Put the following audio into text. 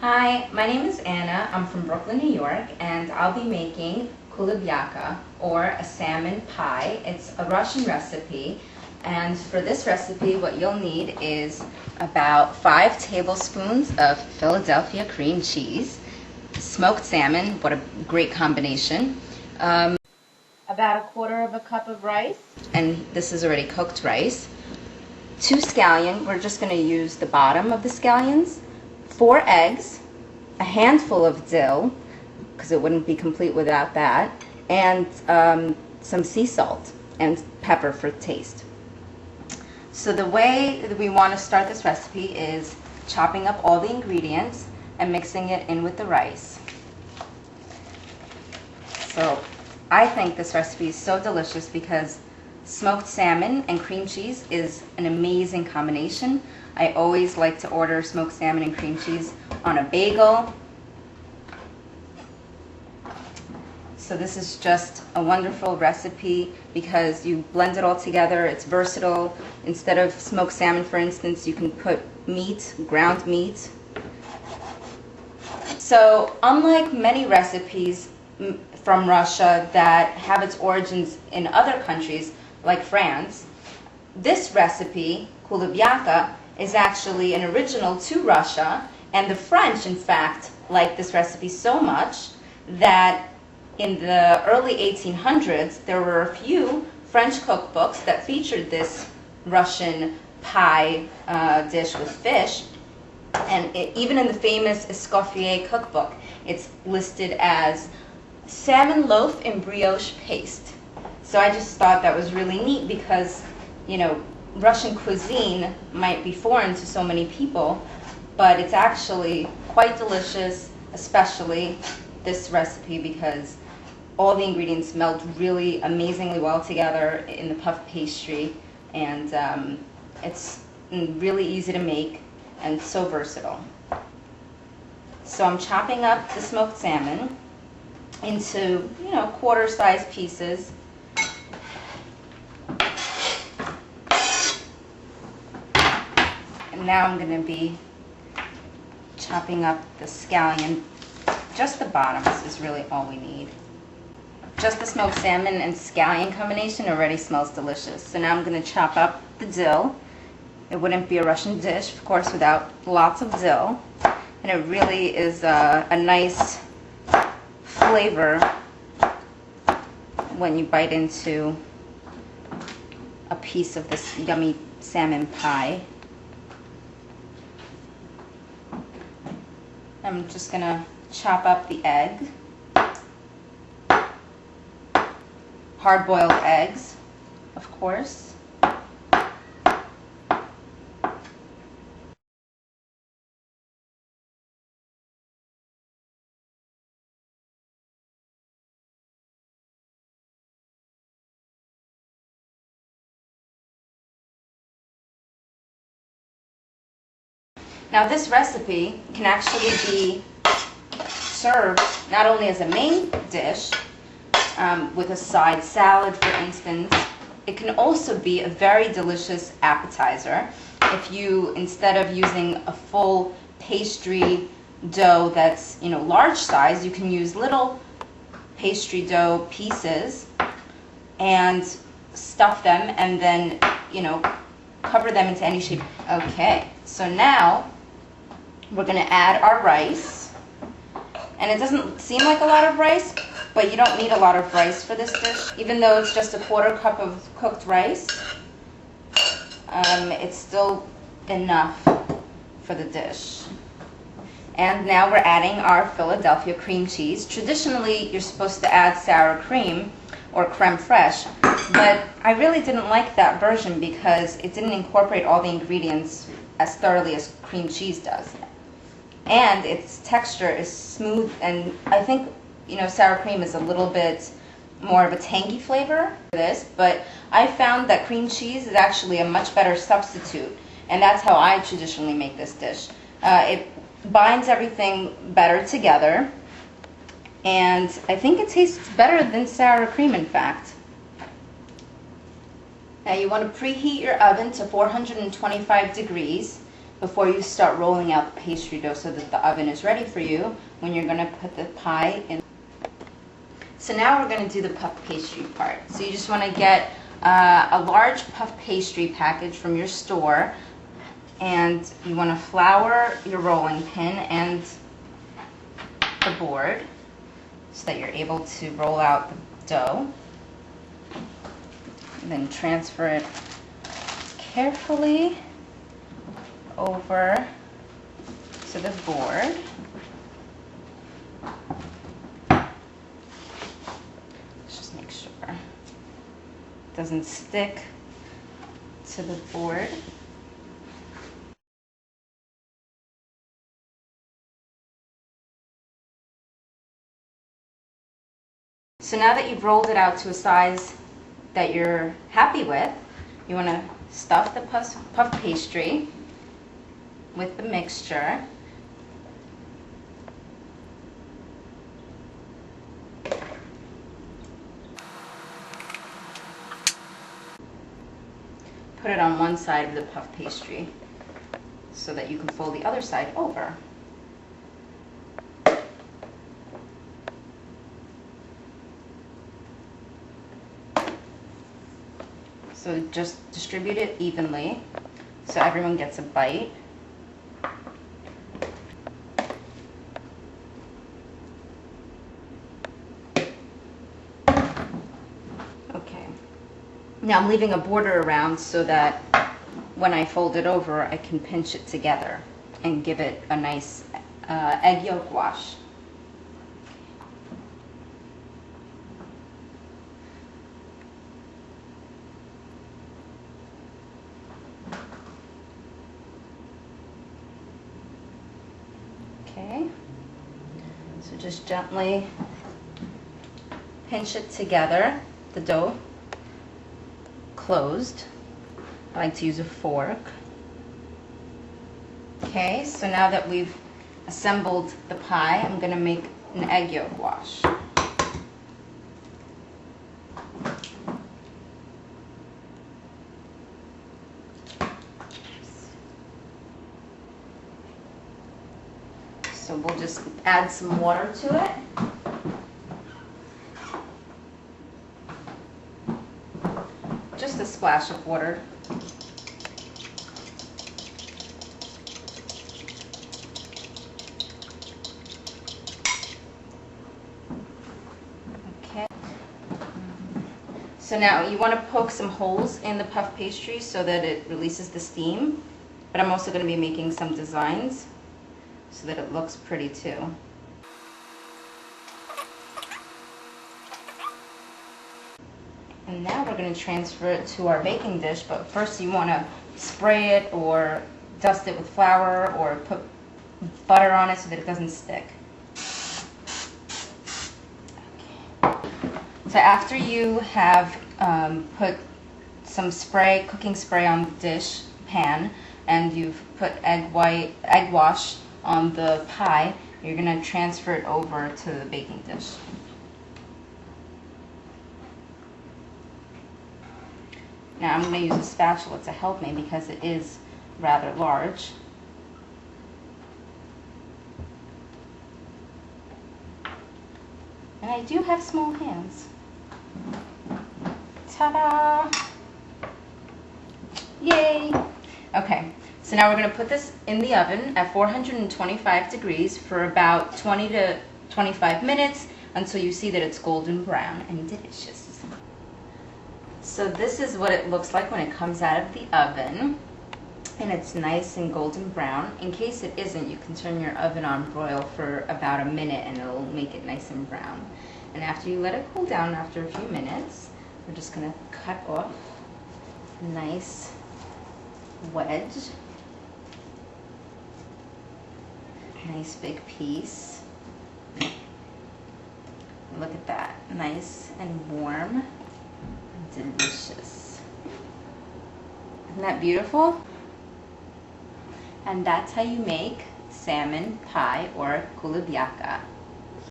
Hi, my name is Anna. I'm from Brooklyn, New York, and I'll be making kulebyaka, or a salmon pie. It's a Russian recipe, and for this recipe what you'll need is about 5 tablespoons of Philadelphia cream cheese, smoked salmon, what a great combination, about 1/4 cup of rice, and this is already cooked rice, 2 scallions, we're just going to use the bottom of the scallions, 4 eggs, a handful of dill, because it wouldn't be complete without that, and some sea salt and pepper for taste. So the way that we want to start this recipe is chopping up all the ingredients and mixing it in with the rice. So I think this recipe is so delicious because smoked salmon and cream cheese is an amazing combination. I always like to order smoked salmon and cream cheese on a bagel. So this is just a wonderful recipe because you blend it all together. It's versatile. Instead of smoked salmon, for instance, you can put meat, ground meat. So unlike many recipes from Russia that have its origins in other countries like France, this recipe, kulebyaka, is actually an original to Russia, and the French, in fact, like this recipe so much that in the early 1800s there were a few French cookbooks that featured this Russian pie dish with fish, and even in the famous Escoffier cookbook it's listed as salmon loaf in brioche paste. So I just thought that was really neat because, you know, Russian cuisine might be foreign to so many people, but it's actually quite delicious, especially this recipe because all the ingredients meld really amazingly well together in the puff pastry, and it's really easy to make and so versatile. So I'm chopping up the smoked salmon into, you know, quarter-sized pieces. And now I'm going to be chopping up the scallion. Just the bottoms is really all we need. Just the smoked salmon and scallion combination already smells delicious. So now I'm going to chop up the dill. It wouldn't be a Russian dish, of course, without lots of dill. And it really is a nice flavor when you bite into a piece of this yummy salmon pie. I'm just going to chop up the egg. Hard-boiled eggs, of course. Now this recipe can actually be served not only as a main dish, with a side salad, for instance. It can also be a very delicious appetizer if you, instead of using a full pastry dough that's, you know, large size, you can use little pastry dough pieces and stuff them and then, you know, cover them into any shape. Okay, so now we're going to add our rice, and it doesn't seem like a lot of rice, but you don't need a lot of rice for this dish. Even though it's just a 1/4 cup of cooked rice, it's still enough for the dish. And now we're adding our Philadelphia cream cheese. Traditionally, you're supposed to add sour cream or creme fraiche, but I really didn't like that version because it didn't incorporate all the ingredients as thoroughly as cream cheese does. And its texture is smooth, and I think, you know, sour cream is a little bit more of a tangy flavor for this, but I found that cream cheese is actually a much better substitute, and that's how I traditionally make this dish. It binds everything better together, and I think it tastes better than sour cream, in fact. Now you want to preheat your oven to 425 degrees before you start rolling out the pastry dough so that the oven is ready for you when you're going to put the pie in. So now we're going to do the puff pastry part. So you just want to get a large puff pastry package from your store, and you want to flour your rolling pin and the board so that you're able to roll out the dough. And then transfer it carefully over to the board. Let's just make sure it doesn't stick to the board. So now that you've rolled it out to a size that you're happy with, you want to stuff the puff pastry with the mixture. Put it on one side of the puff pastry so that you can fold the other side over. So just distribute it evenly so everyone gets a bite. Okay. Now I'm leaving a border around so that when I fold it over, I can pinch it together and give it a nice egg yolk wash. Okay, so just gently pinch it together, the dough closed. I like to use a fork. Okay, so now that we've assembled the pie, I'm going to make an egg yolk wash. So we'll just add some water to it. Just a splash of water. Okay. So now you want to poke some holes in the puff pastry so that it releases the steam. But I'm also going to be making some designs so that it looks pretty too. And now we're going to transfer it to our baking dish, but first you want to spray it or dust it with flour or put butter on it so that it doesn't stick. Okay. So after you have put some spray, cooking spray on the dish pan, and you've put egg wash on the pie, you're going to transfer it over to the baking dish. Now I'm going to use a spatula to help me because it is rather large. And I do have small hands. Ta-da! Yay! Okay. So now we're going to put this in the oven at 425 degrees for about 20 to 25 minutes until you see that it's golden brown and delicious. So this is what it looks like when it comes out of the oven, and it's nice and golden brown. In case it isn't, you can turn your oven on broil for about a minute and it'll make it nice and brown. And after you let it cool down after a few minutes, we're just going to cut off a nice wedge. Nice big piece. Look at that, nice and warm and delicious. Isn't that beautiful? And that's how you make salmon pie or kulebyaka.